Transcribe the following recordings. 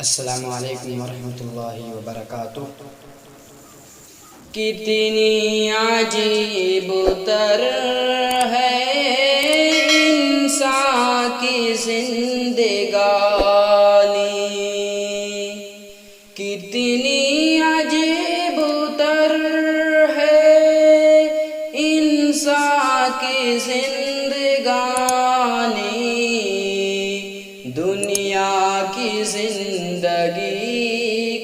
السلام علیکم ورحمۃ اللہ وبرکاتہ۔ کتنی عجیب تر ہے انسان کی زندگانی، کتنی عجیب تر ہے انسان کی زندگانی، دنیا کی زندگی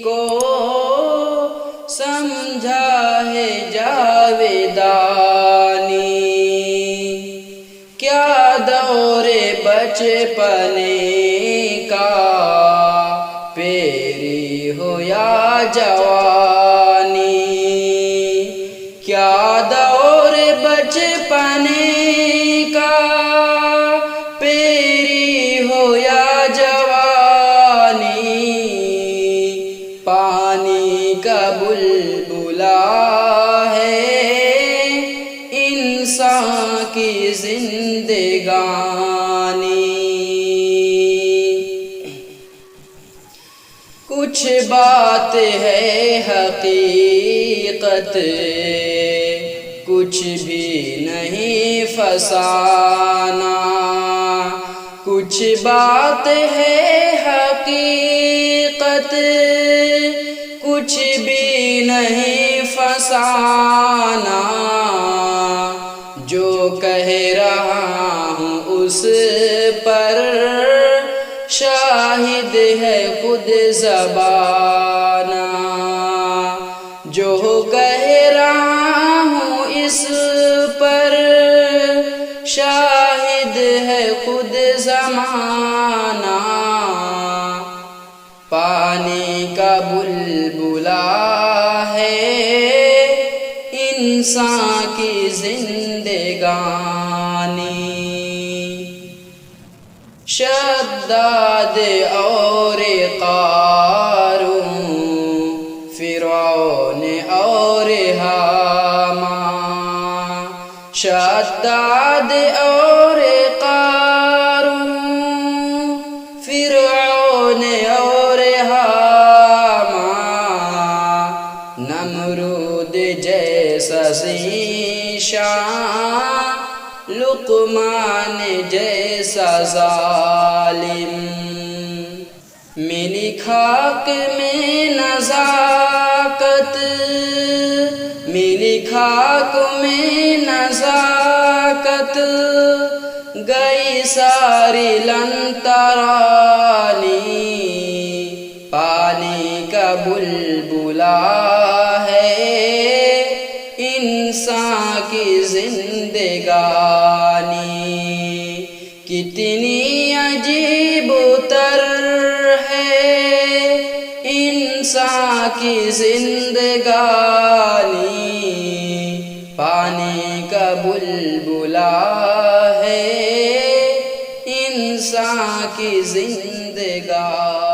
کو سمجھا ہے جاویدانی، کیا دور بچپنے کا پیری ہو یا جوانی، کیا دور بچپنے کا پیری ہو یا جوانی، پانی کا بلبلا ہے انسان کی زندگانی، کچھ بات ہے حقیقت کچھ بھی نہیں فسانہ، کچھ بات ہے حقیقت کچھ بھی نہیں فسانہ، جو کہہ رہا ہوں اس پر شاہد ہے خود زبانہ، جو کہہ رہا ہوں اس پر شاہد ہے خود زمانہ، پانی کا بلبلا ہے انسان کی زندگانی، شداد اور قارون، فرعون اور حامان، شداد اور قارون، فرعون اور حامان، نمرود جیسا ذیشان، لقمان جیسا ظالم، ملی خاک میں نزاکت، ملی خاک میں نزاکت، گئی ساری لن ترانی، پانی کا بلبلا ہے انسان کی زندگانی، کتنی عجیب تر ہے انسان کی زندگانی، پانی کا بلبلا ہے انسان کی زندگانی۔